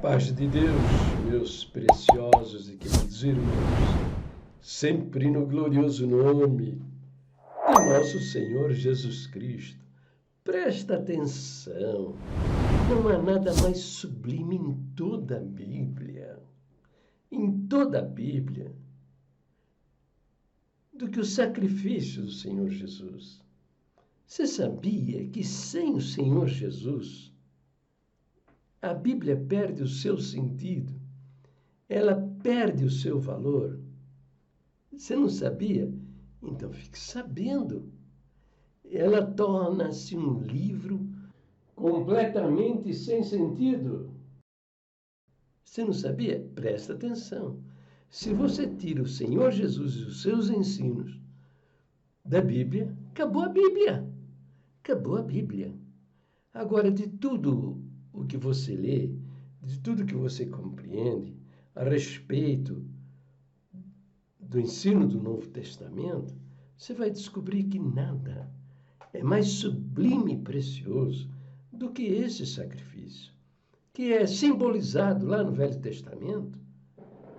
Paz de Deus, meus preciosos e queridos irmãos, sempre no glorioso nome de nosso Senhor Jesus Cristo. Presta atenção, não há nada mais sublime em toda a Bíblia, do que o sacrifício do Senhor Jesus. Você sabia que sem o Senhor Jesus, a Bíblia perde o seu sentido, ela perde o seu valor? Você não sabia? Então fique sabendo. Ela torna-se um livro completamente sem sentido. Você não sabia? Presta atenção. Se você tira o Senhor Jesus e os seus ensinos da Bíblia, acabou a Bíblia. Acabou a Bíblia. Agora, de tudo o que você lê, de tudo que você compreende a respeito do ensino do Novo Testamento, você vai descobrir que nada é mais sublime e precioso do que esse sacrifício, que é simbolizado lá no Velho Testamento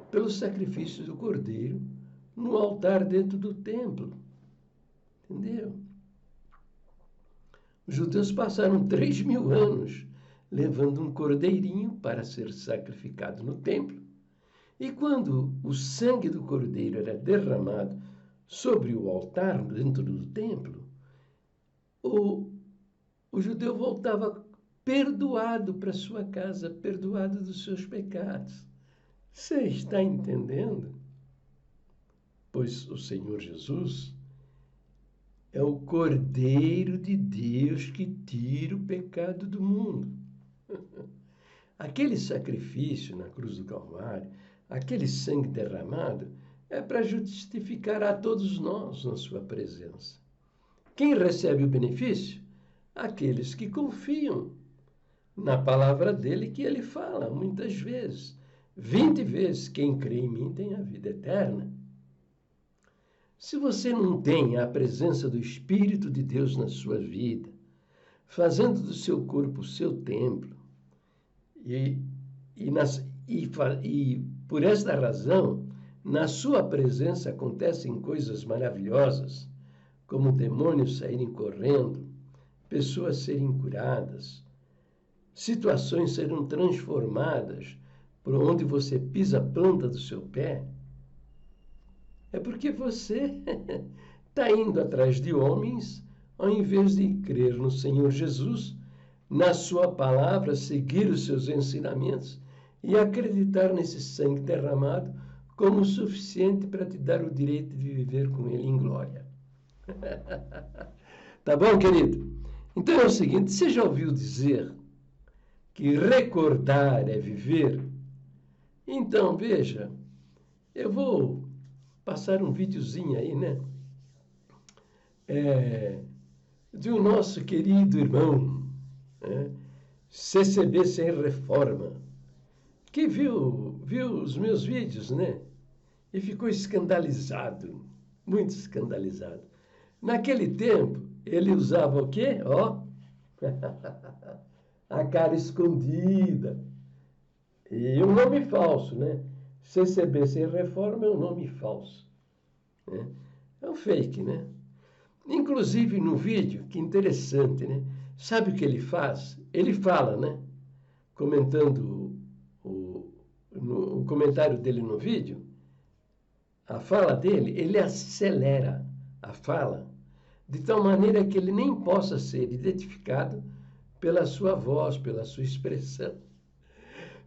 pelo sacrifício do cordeiro no altar dentro do templo. Entendeu? Os judeus passaram 3.000 anos levando um cordeirinho para ser sacrificado no templo. E quando o sangue do cordeiro era derramado sobre o altar dentro do templo, o judeu voltava perdoado para sua casa, perdoado dos seus pecados. Você está entendendo? Pois o Senhor Jesus é o Cordeiro de Deus que tira o pecado do mundo. Aquele sacrifício na cruz do Calvário, aquele sangue derramado, é para justificar a todos nós na sua presença. Quem recebe o benefício? Aqueles que confiam na palavra dele, que ele fala muitas vezes. 20 vezes, quem crê em mim tem a vida eterna. Se você não tem a presença do Espírito de Deus na sua vida, fazendo do seu corpo o seu templo, e por esta razão, na sua presença acontecem coisas maravilhosas, como demônios saírem correndo, pessoas serem curadas, situações serão transformadas por onde você pisa a planta do seu pé. É porque você está indo atrás de homens ao invés de crer no Senhor Jesus, na sua palavra, seguir os seus ensinamentos e acreditar nesse sangue derramado como o suficiente para te dar o direito de viver com ele em glória. Tá bom, querido? Então é o seguinte, você já ouviu dizer que recordar é viver? Então, veja, eu vou passar um videozinho aí, né? De um nosso querido irmão, CCB Sem Reforma, que viu os meus vídeos, né? E ficou escandalizado, muito escandalizado. Naquele tempo, ele usava o quê? Ó, a cara escondida. E um nome falso, né? CCB Sem Reforma é um nome falso. Né? É um fake, né? Inclusive no vídeo, que interessante, né? Sabe o que ele faz? Ele fala, né? Comentando o comentário dele no vídeo, a fala dele, ele acelera a fala de tal maneira que ele nem possa ser identificado pela sua voz, pela sua expressão.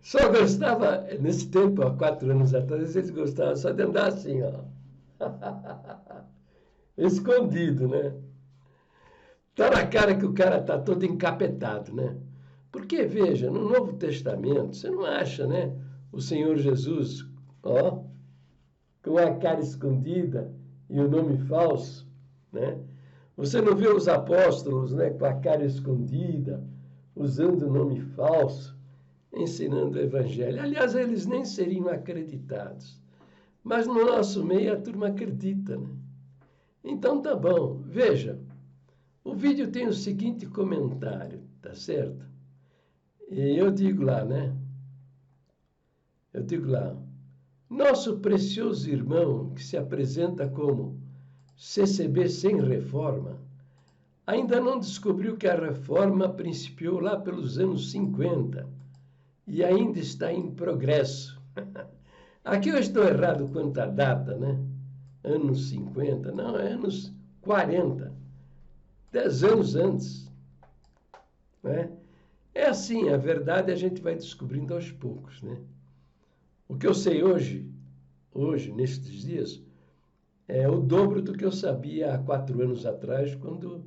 Só gostava, nesse tempo, há 4 anos atrás, ele gostava só de andar assim, ó. Escondido, né? Tá na cara que o cara tá todo encapetado, né? Porque, veja, no Novo Testamento, você não acha, né? O Senhor Jesus, ó, com a cara escondida e o nome falso, né? Você não vê os apóstolos, né, com a cara escondida, usando o nome falso, ensinando o evangelho. Aliás, eles nem seriam acreditados. Mas no nosso meio a turma acredita, né? Então tá bom. Veja, o vídeo tem o seguinte comentário, tá certo? E eu digo lá, né? Eu digo lá, nosso precioso irmão, que se apresenta como CCB sem reforma, ainda não descobriu que a reforma principiou lá pelos anos 50 e ainda está em progresso. Aqui eu estou errado quanto à data, né? Anos 50, não, é anos 40, 10 anos antes, né? É assim, a verdade a gente vai descobrindo aos poucos, né? O que eu sei hoje, nestes dias, é o dobro do que eu sabia há 4 anos atrás, quando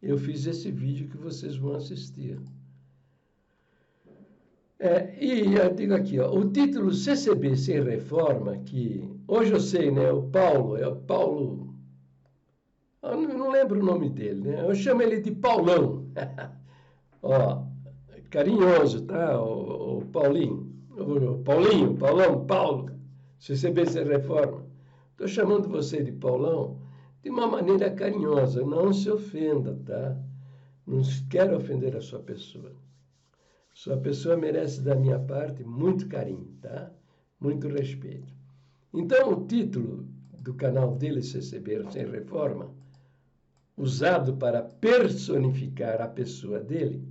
eu fiz esse vídeo que vocês vão assistir. E eu digo aqui, ó, o título CCB sem reforma, que hoje eu sei, né? O Paulo, eu não lembro o nome dele, né? Eu chamo ele de Paulão. Ó, carinhoso, tá? O Paulinho, o Paulinho, Paulão, Paulo, CCB sem reforma. Estou chamando você de Paulão de uma maneira carinhosa, não se ofenda, tá? Não quero ofender a sua pessoa. Sua pessoa merece da minha parte muito carinho, tá? Muito respeito. Então, o título do canal dele, CCB Sem Reforma, usado para personificar a pessoa dele,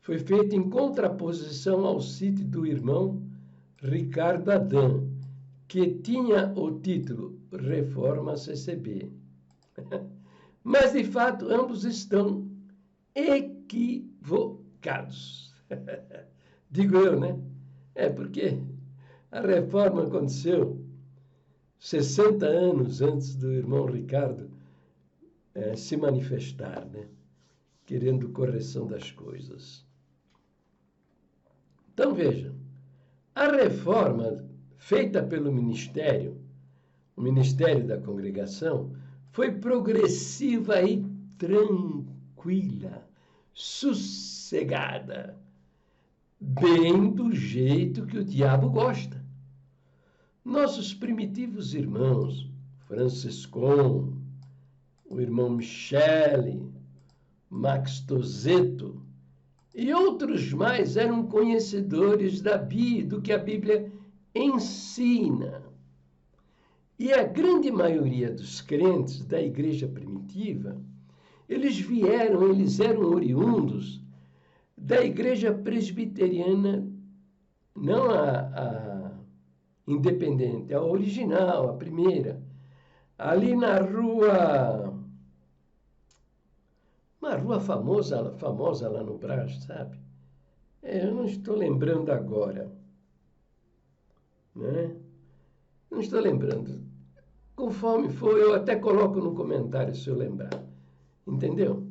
foi feito em contraposição ao sítio do irmão Ricardo Adam, que tinha o título Reforma CCB. Mas, de fato, ambos estão equivocados. Digo eu, né? Porque a reforma aconteceu 60 anos antes do irmão Ricardo se manifestar, né? Querendo correção das coisas. Então, vejam, a reforma feita pelo ministério, o Ministério da Congregação, foi progressiva e tranquila, sossegada, bem do jeito que o diabo gosta. Nossos primitivos irmãos, Franciscon, o irmão Michele, Max Tozeto e outros mais eram conhecedores do que a Bíblia ensina. E a grande maioria dos crentes da igreja primitiva, eles eram oriundos da igreja presbiteriana, não a independente, a original, a primeira, ali na rua, uma rua famosa lá no Brás, sabe? Eu não estou lembrando agora, né? Não estou lembrando. Conforme for, eu até coloco no comentário se eu lembrar. Entendeu?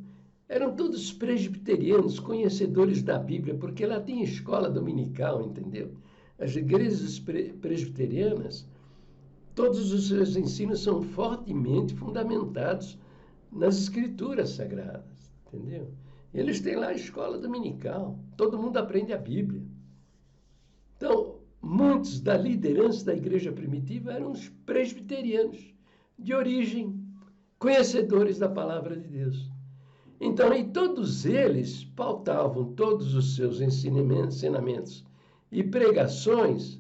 Eram todos presbiterianos, conhecedores da Bíblia, porque lá tinha escola dominical, entendeu? As igrejas presbiterianas, todos os seus ensinos são fortemente fundamentados nas escrituras sagradas, entendeu? Eles têm lá a escola dominical, todo mundo aprende a Bíblia. Então, muitos da liderança da igreja primitiva eram os presbiterianos, de origem, conhecedores da palavra de Deus. Então, e todos eles pautavam todos os seus ensinamentos e pregações,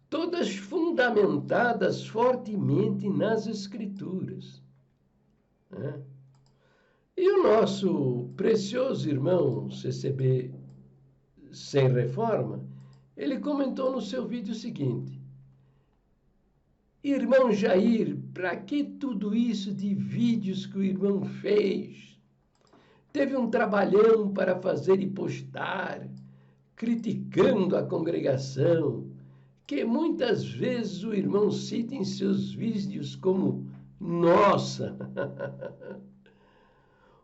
todas fundamentadas fortemente nas Escrituras, né? E o nosso precioso irmão CCB Sem Reforma, ele comentou no seu vídeo o seguinte: irmão Jair, para que tudo isso de vídeos que o irmão fez? Teve um trabalhão para fazer e postar, criticando a congregação, que muitas vezes o irmão cita em seus vídeos como nossa.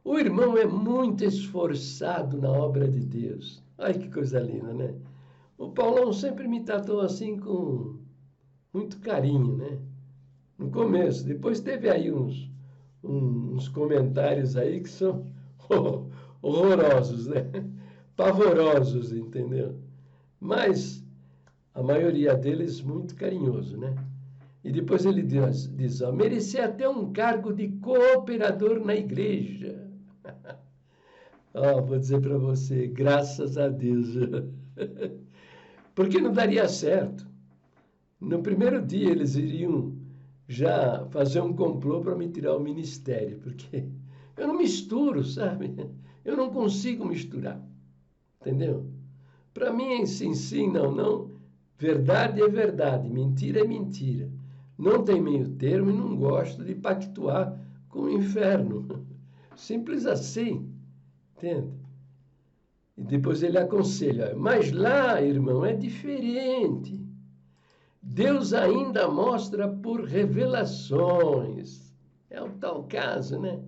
O irmão é muito esforçado na obra de Deus. Ai, que coisa linda, né? O Paulão sempre me tratou assim com muito carinho, né? No começo. Depois teve aí uns comentários aí que são horrorosos, né? Pavorosos, entendeu? Mas a maioria deles muito carinhoso, né? E depois ele diz, ó, merecia até um cargo de cooperador na igreja. Ó, vou dizer para você, graças a Deus. porque não daria certo. No primeiro dia eles iriam já fazer um complô para me tirar o ministério, porque eu não misturo, sabe? Eu não consigo misturar, entendeu? Para mim é sim, não. Verdade é verdade, mentira é mentira. Não tem meio termo e não gosto de pactuar com o inferno. Simples assim, entende? E depois ele aconselha, mas lá, irmão, é diferente. Deus ainda mostra por revelações. É o tal caso, né?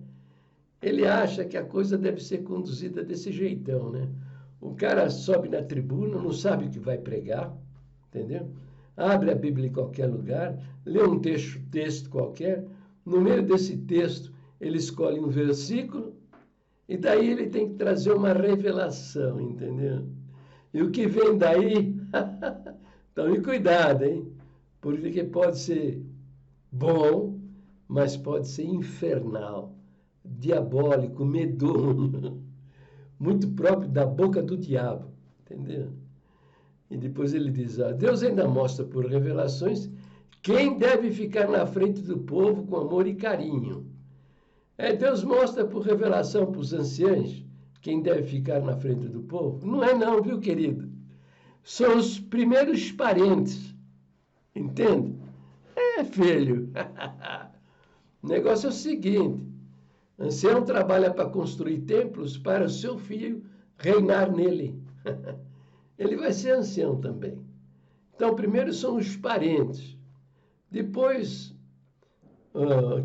Ele acha que a coisa deve ser conduzida desse jeitão, né? O cara sobe na tribuna, não sabe o que vai pregar, entendeu? Abre a Bíblia em qualquer lugar, lê um texto qualquer, no meio desse texto ele escolhe um versículo e daí ele tem que trazer uma revelação, entendeu? E o que vem daí, tome cuidado, hein? Porque pode ser bom, mas pode ser infernal, diabólico, medonho, muito próprio da boca do diabo, entendeu? E depois ele diz, Deus ainda mostra por revelações quem deve ficar na frente do povo com amor e carinho. Deus mostra por revelação para os anciãos quem deve ficar na frente do povo? Não é não, viu, querido? São os primeiros parentes, entende? Filho. O negócio é o seguinte, ancião trabalha para construir templos para o seu filho reinar nele. Ele vai ser ancião também. Então, primeiro são os parentes. Depois,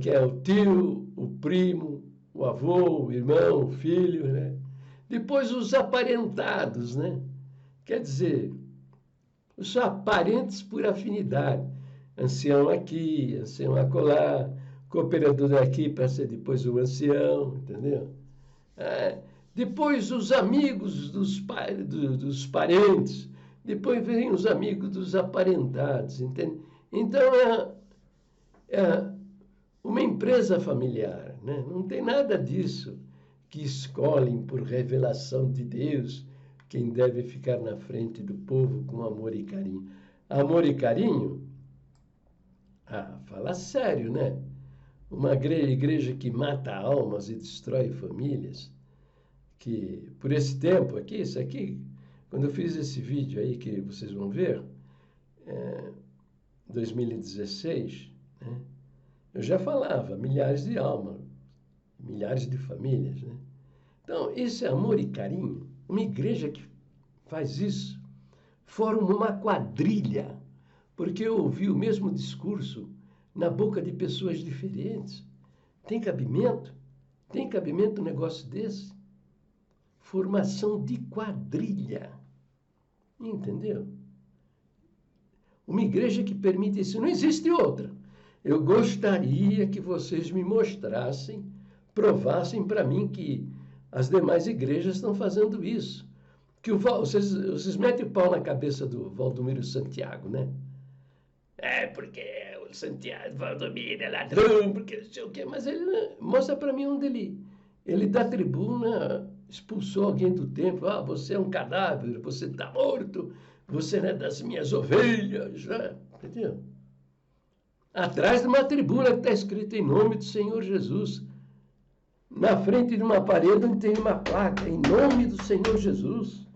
que é o tio, o primo, o avô, o irmão, o filho, né? Depois os aparentados, né? Quer dizer, os parentes por afinidade. Ancião aqui, ancião acolá, cooperador aqui para ser depois o ancião, entendeu? Depois os amigos dos parentes, depois vem os amigos dos aparentados, entende? Então, é uma empresa familiar, né? Não tem nada disso que escolhem por revelação de Deus quem deve ficar na frente do povo com amor e carinho. Amor e carinho? Fala sério, né? Uma igreja que mata almas e destrói famílias, que por esse tempo aqui, isso aqui, quando eu fiz esse vídeo aí que vocês vão ver, 2016, né, eu já falava milhares de almas, milhares de famílias, né? Então, isso é amor e carinho. Uma igreja que faz isso forma uma quadrilha, porque eu ouvi o mesmo discurso na boca de pessoas diferentes. Tem cabimento? Tem cabimento um negócio desse? Formação de quadrilha. Entendeu? Uma igreja que permite isso. Não existe outra. Eu gostaria que vocês me mostrassem, provassem para mim que as demais igrejas estão fazendo isso. Que vocês metem o pau na cabeça do Valdomiro Santiago, né? Porque o Santiago, Valdomiro é ladrão, porque não sei o quê. Mas ele mostra para mim onde ele da tribuna expulsou alguém do templo. Você é um cadáver, você está morto, você não é das minhas ovelhas, né? Entendeu? Atrás de uma tribuna que está escrito em nome do Senhor Jesus. Na frente de uma parede onde tem uma placa, em nome do Senhor Jesus.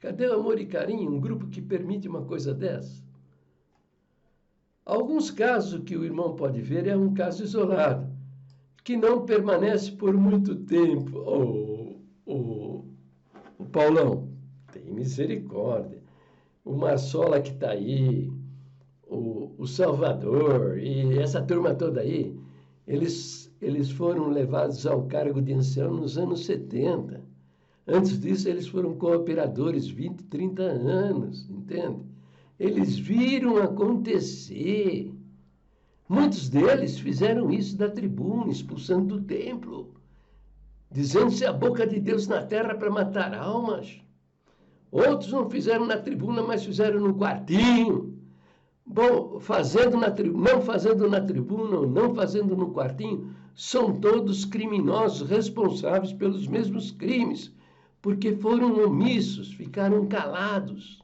Cadê o amor e carinho? Um grupo que permite uma coisa dessa? Alguns casos que o irmão pode ver é um caso isolado, que não permanece por muito tempo. O Paulão, tem misericórdia. O Marsola que está aí, o Salvador e essa turma toda aí, eles foram levados ao cargo de ancião nos anos 70. Antes disso, eles foram cooperadores 20, 30 anos, entende? Eles viram acontecer. Muitos deles fizeram isso da tribuna, expulsando do templo, dizendo-se a boca de Deus na terra para matar almas. Outros não fizeram na tribuna, mas fizeram no quartinho. Bom, não fazendo na tribuna, não fazendo no quartinho, são todos criminosos responsáveis pelos mesmos crimes, porque foram omissos, ficaram calados.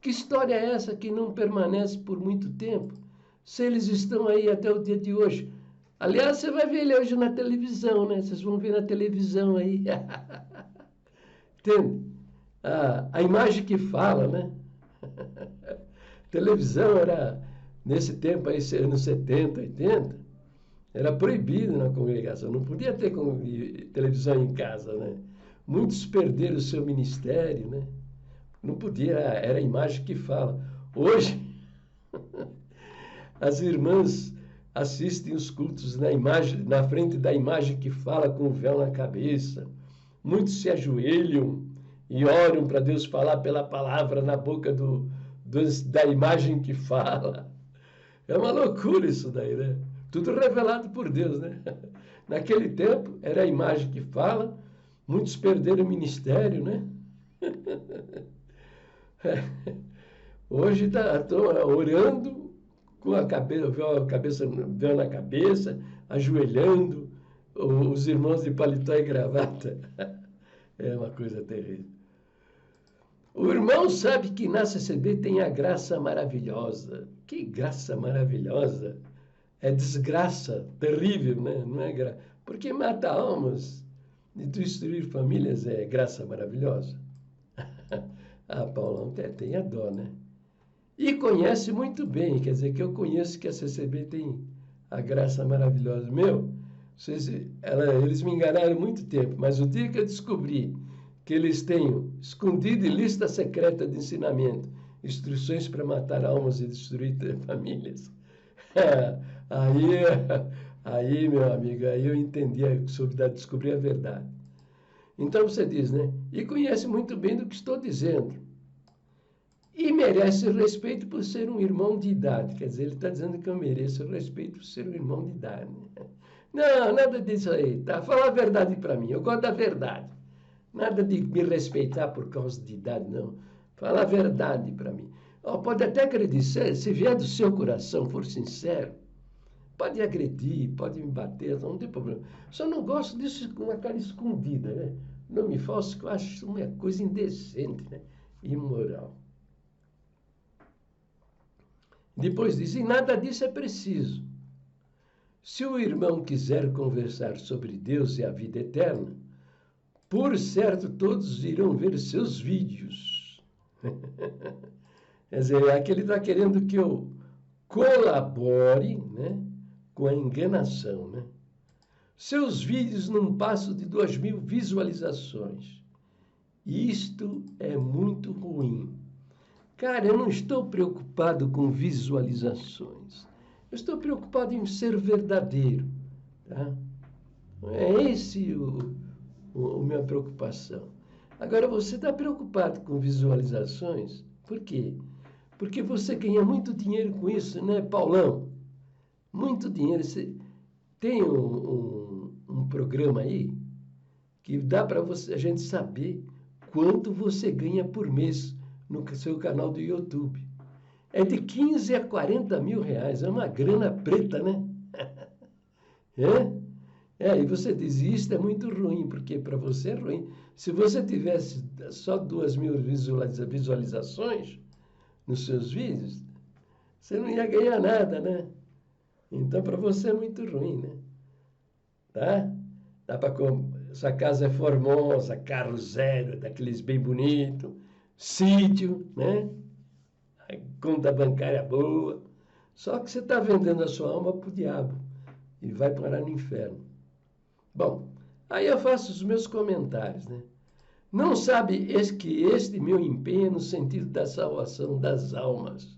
Que história é essa que não permanece por muito tempo? Se eles estão aí até o dia de hoje. Aliás, você vai ver ele hoje na televisão, né? Vocês vão ver na televisão aí. Entende? A imagem que fala, né? Televisão era, nesse tempo aí, anos 70, 80, era proibido na congregação. Não podia ter televisão em casa, né? Muitos perderam o seu ministério, né? Não podia, era a imagem que fala. Hoje, as irmãs assistem os cultos na frente da imagem que fala com o véu na cabeça. Muitos se ajoelham e oram para Deus falar pela palavra na boca da imagem que fala. É uma loucura isso daí, né? Tudo revelado por Deus, né? Naquele tempo, era a imagem que fala. Muitos perderam o ministério, né? Hoje estou orando com a cabeça, véu na cabeça, ajoelhando, os irmãos de paletó e gravata. É uma coisa terrível. O irmão sabe que na CCB tem a graça maravilhosa. Que graça maravilhosa! É desgraça terrível, né? Não é graça. Porque mata almas e destruir famílias é graça maravilhosa. Ah, Paulão, tem a dó, né? E conhece muito bem, quer dizer, que eu conheço que a CCB tem a graça maravilhosa. Eles me enganaram muito tempo, mas o dia que eu descobri que eles têm escondido em lista secreta de ensinamento instruções para almas e destruir famílias, aí, meu amigo, aí eu entendi, descobri a verdade. Então você diz, né? E conhece muito bem do que estou dizendo. E merece respeito por ser um irmão de idade. Quer dizer, ele está dizendo que eu mereço respeito por ser um irmão de idade. Não, nada disso aí. Tá? Fala a verdade para mim. Eu gosto da verdade. Nada de me respeitar por causa de idade, não. Fala a verdade para mim. Pode até agredir. Se vier do seu coração, for sincero, pode agredir, pode me bater, não tem problema. Só não gosto disso com a cara escondida, né? Nome falso, que eu acho uma coisa indecente, né? Imoral. Depois diz, e nada disso é preciso. Se o irmão quiser conversar sobre Deus e a vida eterna, por certo todos irão ver seus vídeos. Quer dizer, aqui ele está querendo que eu colabore, né, com a enganação, né? Seus vídeos não passam de 2.000 visualizações. Isto é muito ruim. Cara, eu não estou preocupado com visualizações. Eu estou preocupado em ser verdadeiro. Tá? É esse a minha preocupação. Agora, você está preocupado com visualizações? Por quê? Porque você ganha muito dinheiro com isso, né, Paulão? Muito dinheiro. Você tem um programa aí que dá para a gente saber quanto você ganha por mês no seu canal do YouTube. É de 15 a 40 mil reais. É uma grana preta, né? E você diz, isso é muito ruim, porque para você é ruim. Se você tivesse só 2.000 visualizações nos seus vídeos, você não ia ganhar nada, né? Então, para você é muito ruim, né? Tá? Sua casa é formosa, carro zero, daqueles bem bonitos, sítio, né? Conta bancária boa. Só que você está vendendo a sua alma para o diabo e vai parar no inferno. Bom, aí eu faço os meus comentários, né? Não sabe que este meu empenho é no sentido da salvação das almas.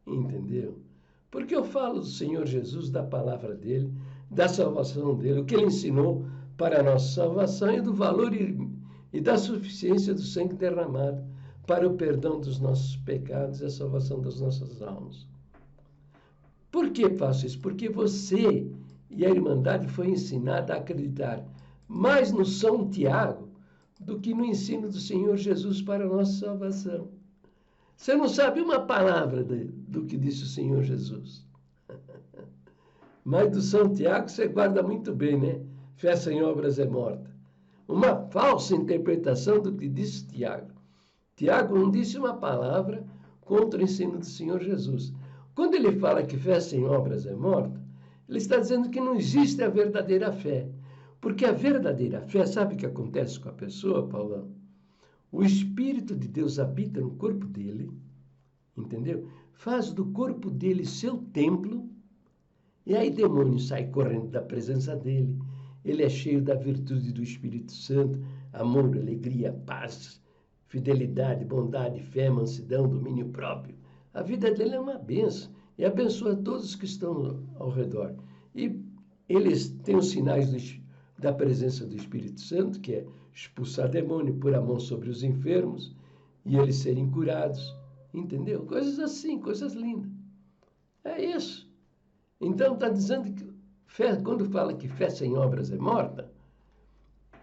Entendeu? Porque eu falo do Senhor Jesus, da palavra dele, da salvação dele, o que ele ensinou para a nossa salvação e do valor e da suficiência do sangue derramado para o perdão dos nossos pecados e a salvação das nossas almas. Por que faço isso? Porque você e a Irmandade foi ensinada a acreditar mais no São Tiago do que no ensino do Senhor Jesus para a nossa salvação. Você não sabe uma palavra do que disse o Senhor Jesus. Mas do São Tiago você guarda muito bem, né? Fé sem obras é morta. uma falsa interpretação do que disse Tiago. Tiago não disse uma palavra contra o ensino do Senhor Jesus. Quando ele fala que fé sem obras é morta, ele está dizendo que não existe a verdadeira fé. Porque a verdadeira fé, sabe o que acontece com a pessoa, Paulão? O Espírito de Deus habita no corpo dele, entendeu? Faz do corpo dele seu templo, e aí demônio sai correndo da presença dele. Ele é cheio da virtude do Espírito Santo, amor, alegria, paz, fidelidade, bondade, fé, mansidão, domínio próprio. A vida dele é uma bênção e abençoa todos que estão ao redor. E eles têm os sinais da presença do Espírito Santo, que é expulsar demônio, pôr a mão sobre os enfermos e eles serem curados. Entendeu? Coisas assim, coisas lindas. É isso. Então está dizendo que fé, quando fala que fé sem obras é morta,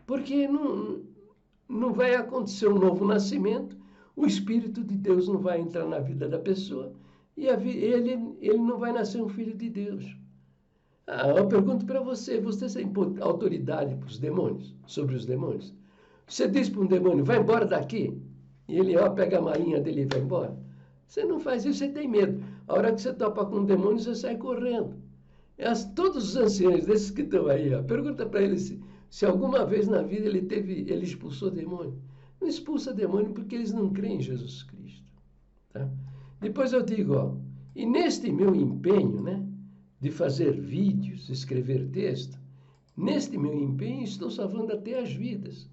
porque não vai acontecer um novo nascimento, o Espírito de Deus não vai entrar na vida da pessoa e ele não vai nascer um filho de Deus. Eu pergunto para você, você tem autoridade para os demônios, sobre os demônios? Você diz para um demônio, vai embora daqui, e ele pega a malinha dele e vai embora. Você não faz isso, você tem medo. A hora que você topa com um demônio, você sai correndo. Todos os anciãos desses que estão aí, pergunta para ele se alguma vez na vida ele expulsou demônio. Não expulsa demônio porque eles não creem em Jesus Cristo. Tá? Depois eu digo, e neste meu empenho, né, de fazer vídeos, escrever texto, neste meu empenho estou salvando até as vidas.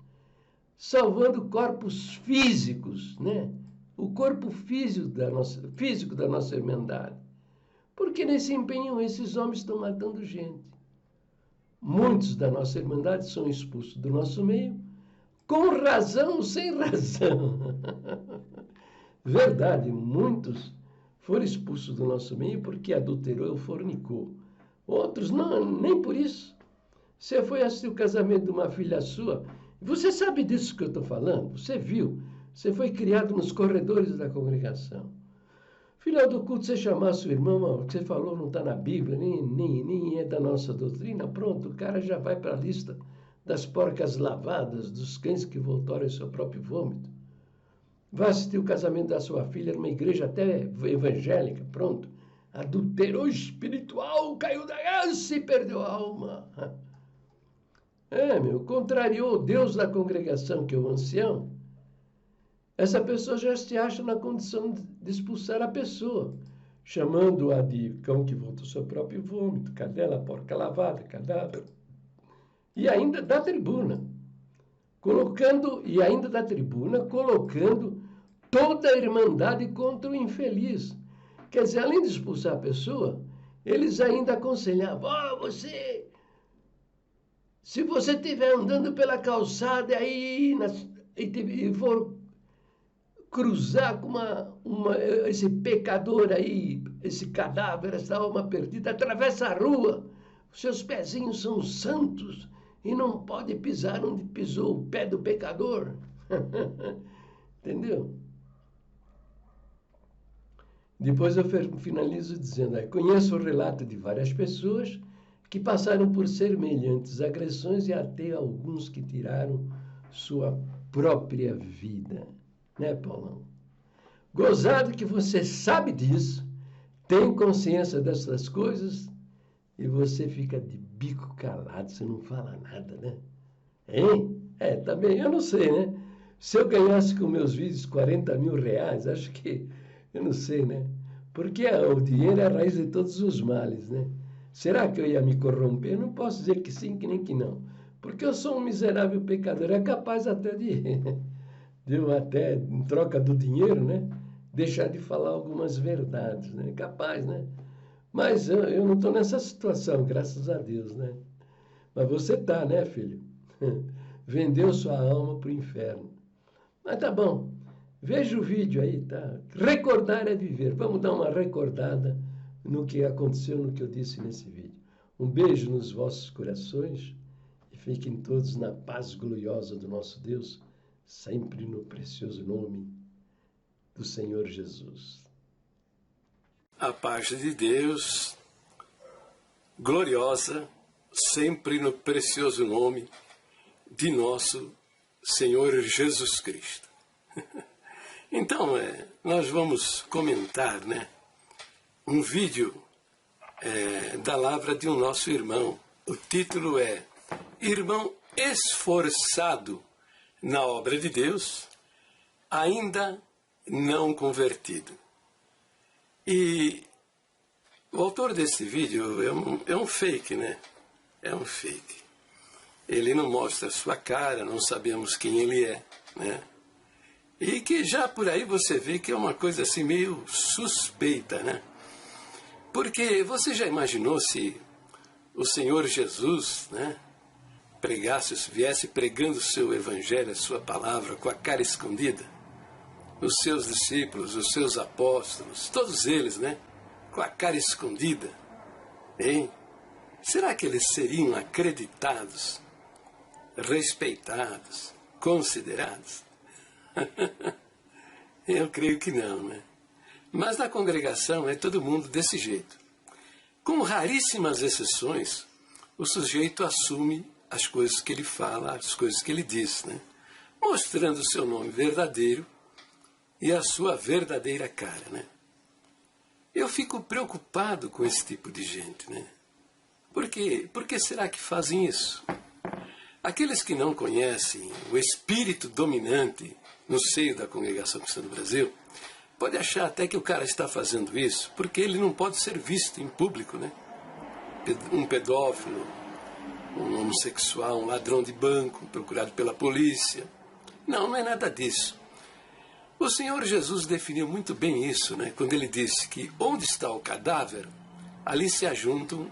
Salvando corpos físicos, né? O corpo físico da nossa irmandade. Porque nesse empenho esses homens estão matando gente. Muitos da nossa irmandade são expulsos do nosso meio, com razão ou sem razão. Verdade, muitos foram expulsos do nosso meio porque adulterou ou fornicou. Outros não, nem por isso. Você foi assistir o casamento de uma filha sua, você sabe disso que eu estou falando? Você viu? Você foi criado nos corredores da congregação. Final do culto, você chamar seu irmão, o que você falou não está na Bíblia, nem é da nossa doutrina, pronto, o cara já vai para a lista das porcas lavadas, dos cães que voltaram em seu próprio vômito. Vai assistir o casamento da sua filha numa igreja até evangélica, pronto. Adulterou espiritual, caiu da graça e perdeu a alma. Contrariou o Deus da congregação, que é o ancião. Essa pessoa já se acha na condição de expulsar a pessoa, chamando-a de cão que volta ao seu próprio vômito, cadela, porca lavada, cadáver. E ainda da tribuna, colocando toda a irmandade contra o infeliz. Quer dizer, além de expulsar a pessoa, eles ainda aconselhavam, se você estiver andando pela calçada aí e for cruzar com esse pecador aí, esse cadáver, essa alma perdida, atravessa a rua, seus pezinhos são santos e não pode pisar onde pisou o pé do pecador. Entendeu? Depois eu finalizo dizendo, conheço o relato de várias pessoas que passaram por semelhantes agressões e até alguns que tiraram sua própria vida. Né, Paulão? Gozado que você sabe disso, tem consciência dessas coisas e você fica de bico calado, você não fala nada, né? Hein? Também, eu não sei, né? Se eu ganhasse com meus vídeos 40 mil reais, acho que, eu não sei, né? Porque o dinheiro é a raiz de todos os males, né? Será que eu ia me corromper? Eu não posso dizer que sim, que nem que não. Porque eu sou um miserável pecador, é capaz até até em troca do dinheiro, né? Deixar de falar algumas verdades, né? Capaz, né? Mas eu não estou nessa situação, graças a Deus, né? Mas você está, né, filho? Vendeu sua alma para o inferno. Mas tá bom. Veja o vídeo aí, tá? Recordar é viver. Vamos dar uma recordada no que aconteceu, no que eu disse nesse vídeo. Um beijo nos vossos corações e fiquem todos na paz gloriosa do nosso Deus, sempre no precioso nome do Senhor Jesus. A paz de Deus, gloriosa, sempre no precioso nome de nosso Senhor Jesus Cristo. Então, nós vamos comentar, né, um vídeo da lavra de um nosso irmão. O título é Irmão esforçado na obra de Deus, ainda não convertido. E o autor desse vídeo é um fake, né? É um fake. Ele não mostra a sua cara, não sabemos quem ele é, né? E que já por aí você vê que é uma coisa assim meio suspeita, né? Porque você já imaginou se o Senhor Jesus, né, viesse pregando o seu evangelho, a sua palavra, com a cara escondida? Os seus discípulos, os seus apóstolos, todos eles, né, com a cara escondida, hein? Será que eles seriam acreditados, respeitados, considerados? Eu creio que não, né? Mas na congregação é todo mundo desse jeito. Com raríssimas exceções, o sujeito assume as coisas que ele fala, as coisas que ele diz, né? Mostrando o seu nome verdadeiro e a sua verdadeira cara, né? Eu fico preocupado com esse tipo de gente, né? Por quê? Por que será que fazem isso? Aqueles que não conhecem o espírito dominante no seio da Congregação Cristã do Brasil, pode achar até que o cara está fazendo isso porque ele não pode ser visto em público, né? Um pedófilo, um homossexual, um ladrão de banco, procurado pela polícia. Não, não é nada disso. O Senhor Jesus definiu muito bem isso, né? Quando ele disse que onde está o cadáver, ali se ajuntam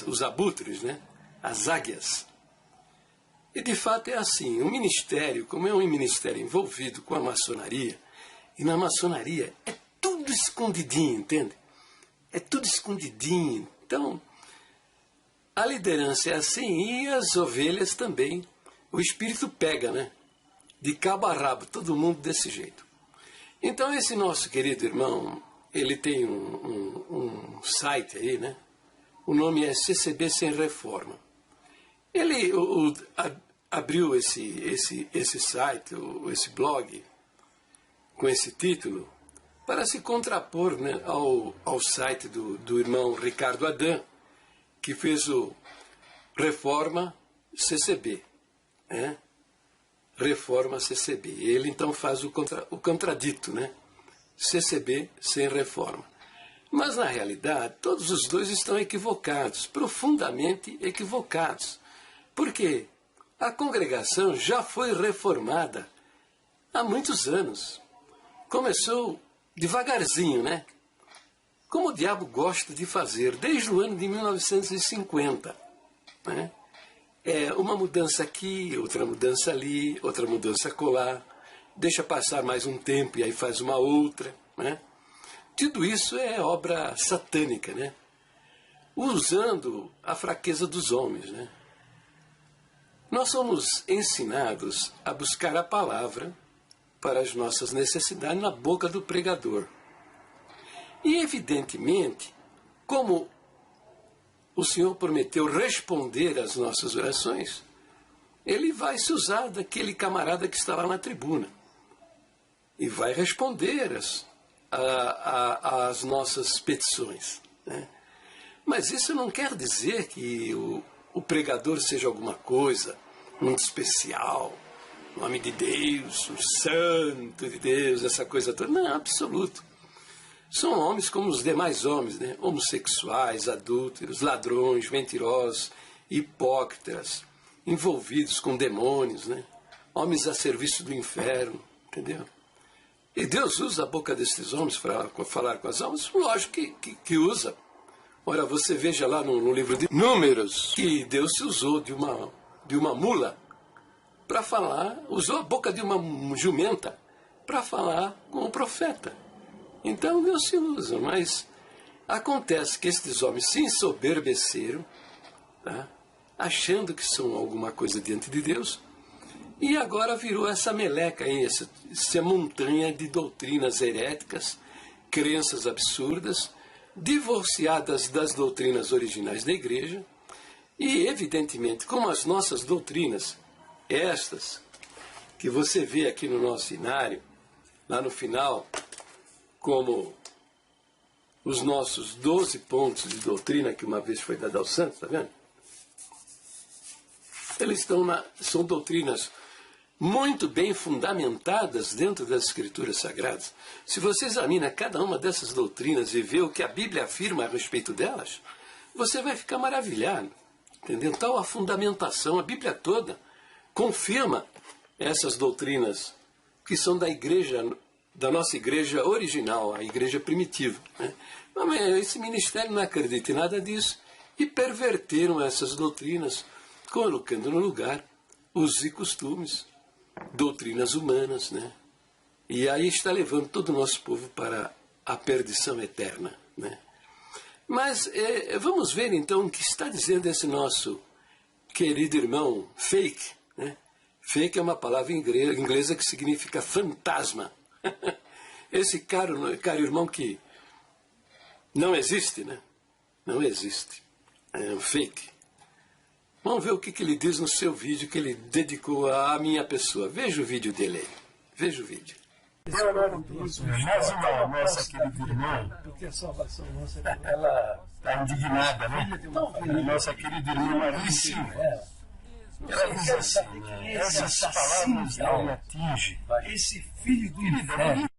os abutres, né? As águias. E de fato é assim, o ministério, como é um ministério envolvido com a maçonaria, e na maçonaria é tudo escondidinho, entende? É tudo escondidinho. Então, a liderança é assim e as ovelhas também. O espírito pega, né? De cabo a rabo, todo mundo desse jeito. Então esse nosso querido irmão, ele tem um site aí, né? O nome é CCB Sem Reforma. Ele abriu esse site, esse blog, com esse título, para se contrapor, né, ao site do irmão Ricardo Adam, que fez o Reforma CCB, né? Reforma CCB. Ele então faz o contradito, né? CCB sem reforma. Mas na realidade, todos os dois estão equivocados, profundamente equivocados. Porque a congregação já foi reformada há muitos anos. Começou devagarzinho, né? Como o diabo gosta de fazer, desde o ano de 1950, né? Uma mudança aqui, outra mudança ali, outra mudança acolá, deixa passar mais um tempo e aí faz uma outra, né? Tudo isso é obra satânica, né? Usando a fraqueza dos homens, né? Nós somos ensinados a buscar a palavra para as nossas necessidades na boca do pregador. E evidentemente, como o Senhor prometeu responder às nossas orações, ele vai se usar daquele camarada que está lá na tribuna e vai responder às nossas petições, né? Mas isso não quer dizer que o pregador seja alguma coisa muito especial, nome de Deus, o santo de Deus, essa coisa toda. Não, absoluto. São homens como os demais homens, né? Homossexuais, adúlteros, ladrões, mentirosos, hipócritas, envolvidos com demônios, né? Homens a serviço do inferno, entendeu? E Deus usa a boca desses homens para falar com as almas? Lógico que usa. Ora, você veja lá no livro de Números que Deus se usou de uma mula para falar, usou a boca de uma jumenta para falar com o profeta. Então Deus se usa, mas acontece que estes homens se ensoberbeceram, tá? Achando que são alguma coisa diante de Deus, e agora virou essa meleca aí, essa montanha de doutrinas heréticas, crenças absurdas, divorciadas das doutrinas originais da igreja, E, evidentemente, como as nossas doutrinas, estas que você vê aqui no nosso cenário, lá no final, como os nossos 12 pontos de doutrina que uma vez foi dado aos santos, está vendo? Eles são doutrinas muito bem fundamentadas dentro das Escrituras Sagradas. Se você examina cada uma dessas doutrinas e vê o que a Bíblia afirma a respeito delas, você vai ficar maravilhado. Entendeu? Tal a fundamentação, a Bíblia toda confirma essas doutrinas que são da igreja, da nossa igreja original, a igreja primitiva, né? Mas esse ministério não acredita em nada disso e perverteram essas doutrinas, colocando no lugar usos e costumes, doutrinas humanas, né? E aí está levando todo o nosso povo para a perdição eterna, né? Mas vamos ver então o que está dizendo esse nosso querido irmão Fake, né? Fake é uma palavra inglesa que significa fantasma. Esse caro irmão que não existe, né? Não existe. É um fake. Vamos ver o que ele diz no seu vídeo que ele dedicou à minha pessoa. Veja o vídeo dele aí. Veja o vídeo. Mais uma nossa querida irmã, Porque a salvação nossa ela está indignada, né? Nossa querida irmã Maria Silva. Ela diz assim, né? Essas palavras não me atingem. esse filho do inferno.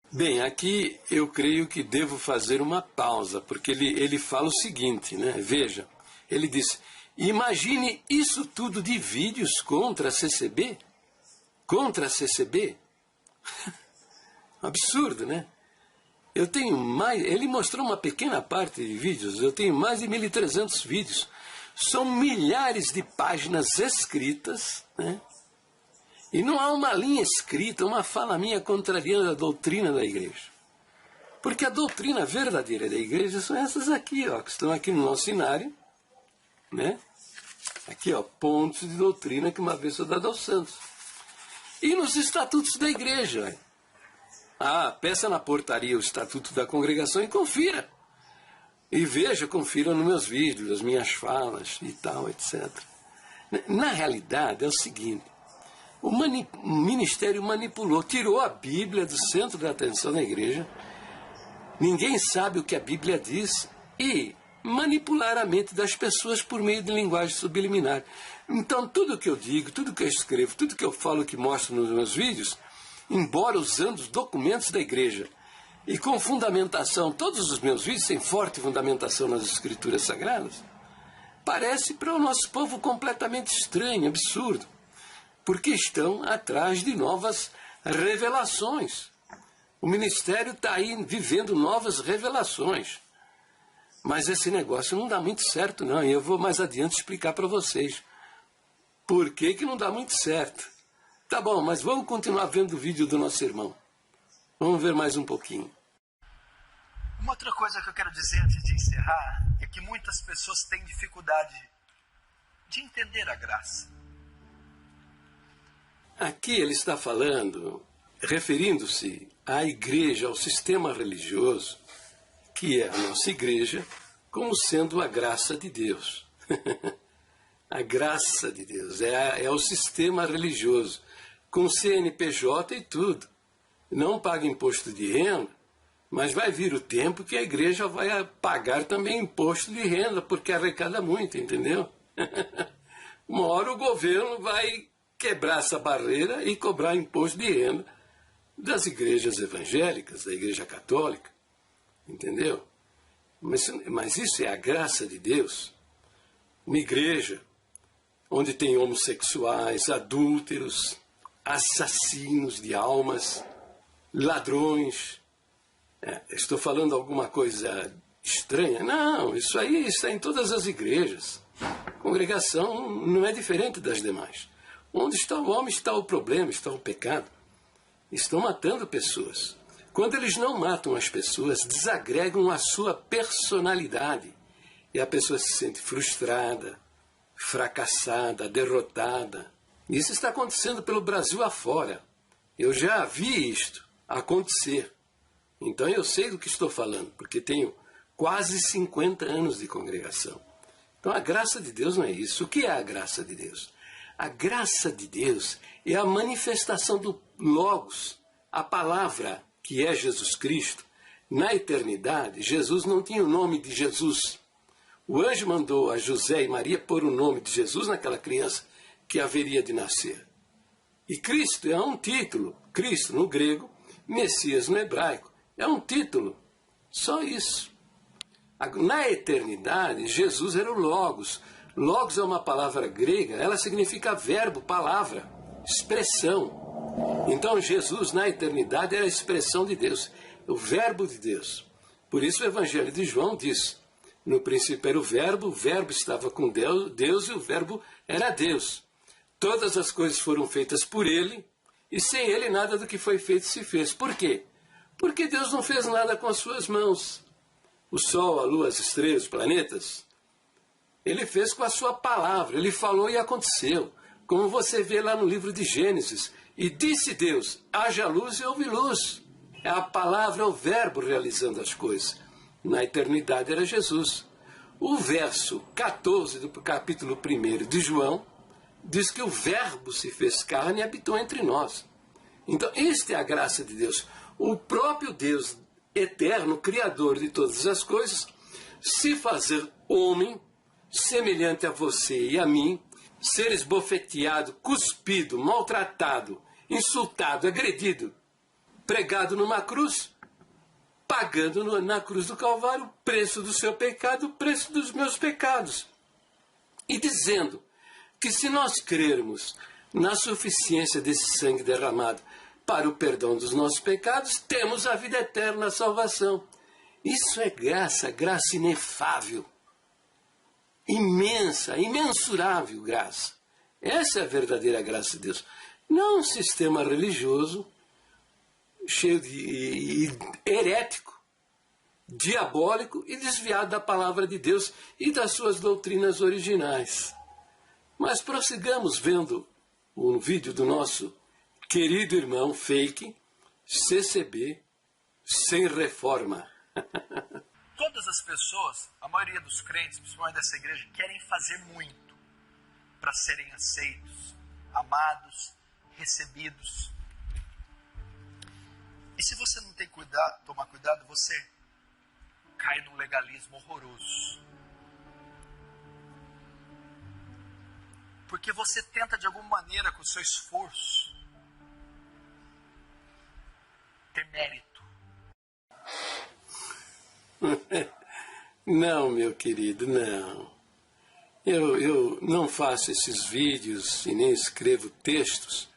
Bem, aqui eu creio que devo fazer uma pausa, porque ele fala o seguinte, né? Veja, ele diz, imagine isso tudo de vídeos contra a CCB? Contra a CCB? Absurdo, né? Eu tenho mais, ele mostrou uma pequena parte de vídeos, eu tenho mais de 1.300 vídeos. São milhares de páginas escritas, né? E não há uma linha escrita, uma fala minha contrariando a doutrina da igreja. Porque a doutrina verdadeira da igreja são essas aqui, ó, que estão aqui no nosso cenário, né? Aqui, ó, pontos de doutrina que uma vez foi dado aos santos. E nos estatutos da igreja. Peça na portaria o estatuto da congregação e confira. E veja, confira nos meus vídeos, as minhas falas e tal, etc. Na realidade é o seguinte, o ministério manipulou, tirou a Bíblia do centro da atenção da igreja, ninguém sabe o que a Bíblia diz, e manipular a mente das pessoas por meio de linguagem subliminar. Então tudo que eu digo, tudo que eu escrevo, tudo que eu falo, que mostro nos meus vídeos, embora usando os documentos da igreja e com fundamentação, todos os meus vídeos têm forte fundamentação nas Escrituras Sagradas, parece para o nosso povo completamente estranho, absurdo, porque estão atrás de novas revelações. O ministério está aí vivendo novas revelações. Mas esse negócio não dá muito certo, não. E eu vou mais adiante explicar para vocês por que não dá muito certo. Tá bom, mas vamos continuar vendo o vídeo do nosso irmão. Vamos ver mais um pouquinho. Uma outra coisa que eu quero dizer antes de encerrar é que muitas pessoas têm dificuldade de entender a graça. Aqui ele está falando, referindo-se à igreja, ao sistema religioso, que é a nossa igreja, como sendo a graça de Deus. A graça de Deus é o sistema religioso, com CNPJ e tudo. Não paga imposto de renda, mas vai vir o tempo que a igreja vai pagar também imposto de renda, porque arrecada muito, entendeu? Uma hora o governo vai quebrar essa barreira e cobrar imposto de renda das igrejas evangélicas, da igreja católica, entendeu? Mas isso é a graça de Deus. Uma igreja onde tem homossexuais, adúlteros, assassinos de almas, ladrões. Estou falando alguma coisa estranha? Não, isso aí está em todas as igrejas. A congregação não é diferente das demais. Onde está o homem está o problema, está o pecado. Estão matando pessoas. Quando eles não matam as pessoas, desagregam a sua personalidade. E a pessoa se sente frustrada, fracassada, derrotada. Isso está acontecendo pelo Brasil afora. Eu já vi isto acontecer. Então eu sei do que estou falando, porque tenho quase 50 anos de congregação. Então a graça de Deus não é isso. O que é a graça de Deus? A graça de Deus é a manifestação do Logos, a palavra que é Jesus Cristo. Na eternidade, Jesus não tinha o nome de Jesus. O anjo mandou a José e Maria pôr o nome de Jesus naquela criança que haveria de nascer. E Cristo é um título. Cristo no grego, Messias no hebraico. É um título. Só isso. Na eternidade, Jesus era o Logos. Logos é uma palavra grega, ela significa verbo, palavra, expressão. Então Jesus na eternidade era a expressão de Deus, o verbo de Deus. Por isso o Evangelho de João diz, no princípio era o verbo estava com Deus e o verbo era Deus. Todas as coisas foram feitas por ele e sem ele nada do que foi feito se fez. Por quê? Porque Deus não fez nada com as suas mãos. O sol, a lua, as estrelas, os planetas, ele fez com a sua palavra, ele falou e aconteceu. Como você vê lá no livro de Gênesis. E disse Deus, haja luz e houve luz. É a palavra, é o verbo realizando as coisas. Na eternidade era Jesus. O verso 14 do capítulo 1 de João diz que o verbo se fez carne e habitou entre nós. Então, esta é a graça de Deus. O próprio Deus eterno, criador de todas as coisas, se fazer homem, semelhante a você e a mim, ser esbofeteado, cuspido, maltratado, insultado, agredido, pregado numa cruz, pagando na cruz do Calvário o preço do seu pecado, o preço dos meus pecados. E dizendo que se nós crermos na suficiência desse sangue derramado para o perdão dos nossos pecados, temos a vida eterna, a salvação. Isso é graça, graça inefável. Imensa, imensurável graça. Essa é a verdadeira graça de Deus. Não um sistema religioso cheio de herético, diabólico e desviado da palavra de Deus e das suas doutrinas originais. Mas prossigamos vendo um vídeo do nosso querido irmão fake, CCB, sem reforma. Todas as pessoas, a maioria dos crentes, principalmente dessa igreja, querem fazer muito para serem aceitos, amados, recebidos. E se você não tem cuidado, tomar cuidado, você cai num legalismo horroroso. Porque você tenta de alguma maneira, com o seu esforço, ter mérito. Não, meu querido, não. Eu não faço esses vídeos e nem escrevo textos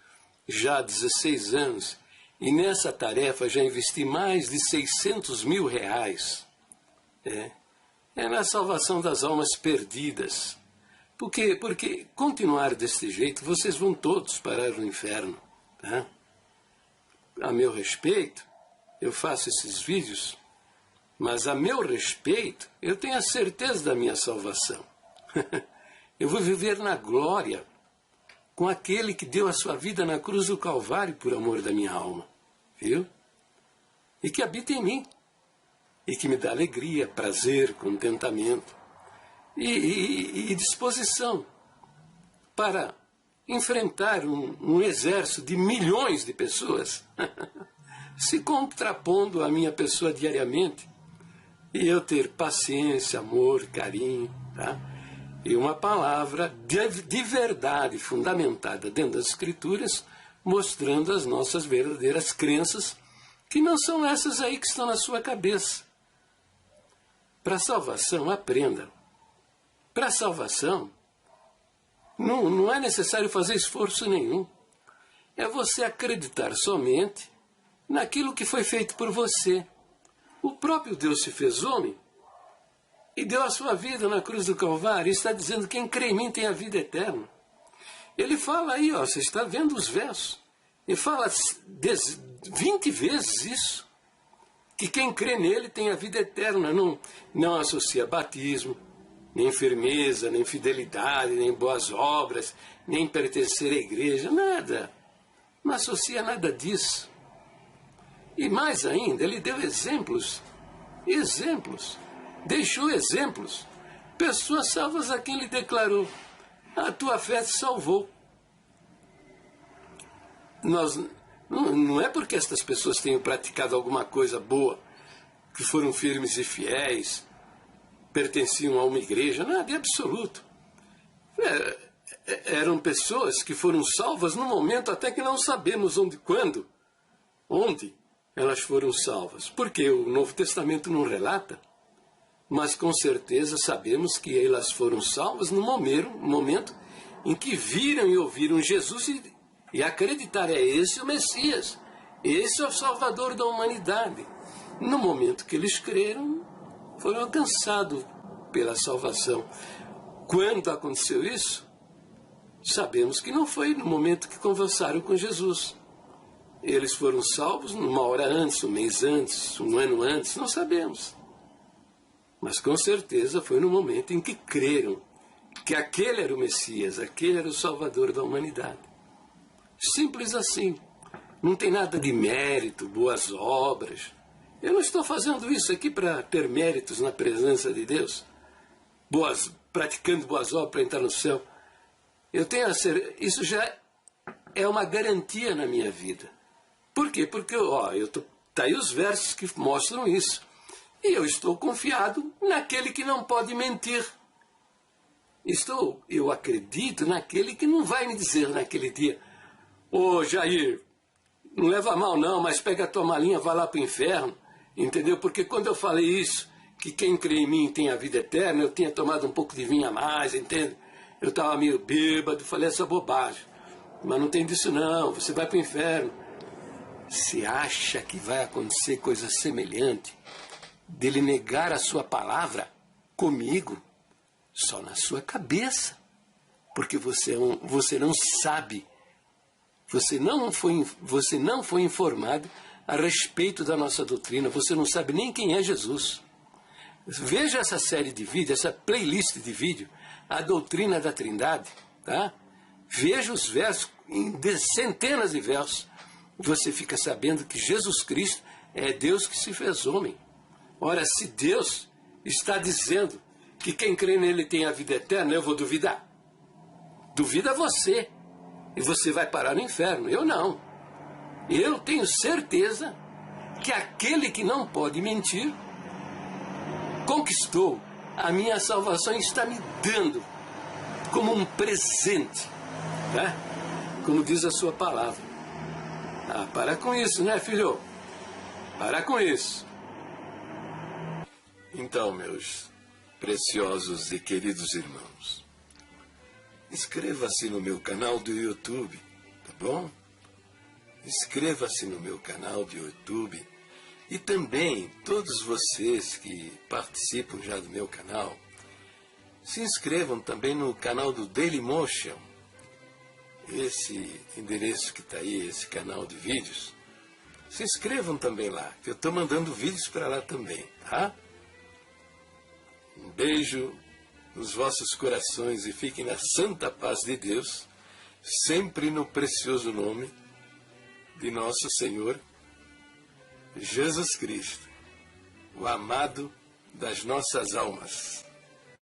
já há 16 anos. E nessa tarefa já investi mais de 600 mil reais. É na salvação das almas perdidas. Porque continuar desse jeito, vocês vão todos parar no inferno. Tá? A meu respeito, eu faço esses vídeos, mas a meu respeito, eu tenho a certeza da minha salvação. Eu vou viver na glória com aquele que deu a sua vida na cruz do Calvário por amor da minha alma. Viu? E que habita em mim. E que me dá alegria, prazer, contentamento e disposição para enfrentar um exército de milhões de pessoas se contrapondo à minha pessoa diariamente e eu ter paciência, amor, carinho, tá? E uma palavra de verdade fundamentada dentro das Escrituras, mostrando as nossas verdadeiras crenças, que não são essas aí que estão na sua cabeça. Para a salvação, aprenda. Para a salvação, não é necessário fazer esforço nenhum. É você acreditar somente naquilo que foi feito por você. O próprio Deus se fez homem e deu a sua vida na cruz do Calvário e está dizendo que quem crê em mim tem a vida eterna. Ele fala aí, ó, você está vendo os versos. Ele fala 20 vezes isso. Que quem crê nele tem a vida eterna. Não associa batismo, nem firmeza, nem fidelidade, nem boas obras, nem pertencer à igreja, nada. Não associa nada disso. E mais ainda, ele deu exemplos, deixou exemplos. Pessoas salvas a quem ele declarou: a tua fé te salvou. Não é porque estas pessoas tenham praticado alguma coisa boa, que foram firmes e fiéis, pertenciam a uma igreja, nada, é absoluto. Eram pessoas que foram salvas no momento até que não sabemos onde elas foram salvas. Porque o Novo Testamento não relata, mas com certeza sabemos que elas foram salvas no momento em que viram e ouviram Jesus e acreditaram: é esse o Messias, esse é o Salvador da humanidade. No momento que eles creram, foram alcançados pela salvação. Quando aconteceu isso? Sabemos que não foi no momento que conversaram com Jesus. Eles foram salvos uma hora antes, um mês antes, um ano antes, não sabemos. Mas com certeza foi no momento em que creram que aquele era o Messias, aquele era o Salvador da humanidade. Simples assim. Não tem nada de mérito, boas obras. Eu não estou fazendo isso aqui para ter méritos na presença de Deus, praticando boas obras para entrar no céu. Eu tenho isso já é uma garantia na minha vida. Por quê? Porque tá aí os versos que mostram isso. E eu estou confiado naquele que não pode mentir. Eu acredito naquele que não vai me dizer naquele dia: ô Jair, não leva mal não, mas pega a tua malinha, vai lá para o inferno. Entendeu? Porque quando eu falei isso, que quem crê em mim tem a vida eterna, eu tinha tomado um pouco de vinho a mais, entende? Eu estava meio bêbado, falei essa bobagem. Mas não tem disso não, você vai para o inferno. Você acha que vai acontecer coisa semelhante dele negar a sua palavra comigo? Só na sua cabeça. Porque você não sabe, você não foi informado a respeito da nossa doutrina, você não sabe nem quem é Jesus. Veja essa série de vídeos, essa playlist de vídeo, a doutrina da Trindade, tá? Veja os versos, em centenas de versos, você fica sabendo que Jesus Cristo é Deus que se fez homem. Ora, se Deus está dizendo que quem crê nele tem a vida eterna, eu vou duvidar? Duvida você, e você vai parar no inferno. Eu não. Eu tenho certeza que aquele que não pode mentir conquistou a minha salvação e está me dando como um presente, tá? Como diz a sua palavra. Para com isso, né, filho? Para com isso. Então, meus preciosos e queridos irmãos, inscreva-se no meu canal do YouTube, tá bom? Inscreva-se no meu canal de YouTube e também todos vocês que participam já do meu canal, se inscrevam também no canal do Dailymotion, esse endereço que está aí, esse canal de vídeos. Se inscrevam também lá, que eu estou mandando vídeos para lá também, tá? Um beijo nos vossos corações e fiquem na santa paz de Deus, sempre no precioso nome de nosso Senhor Jesus Cristo, o amado das nossas almas.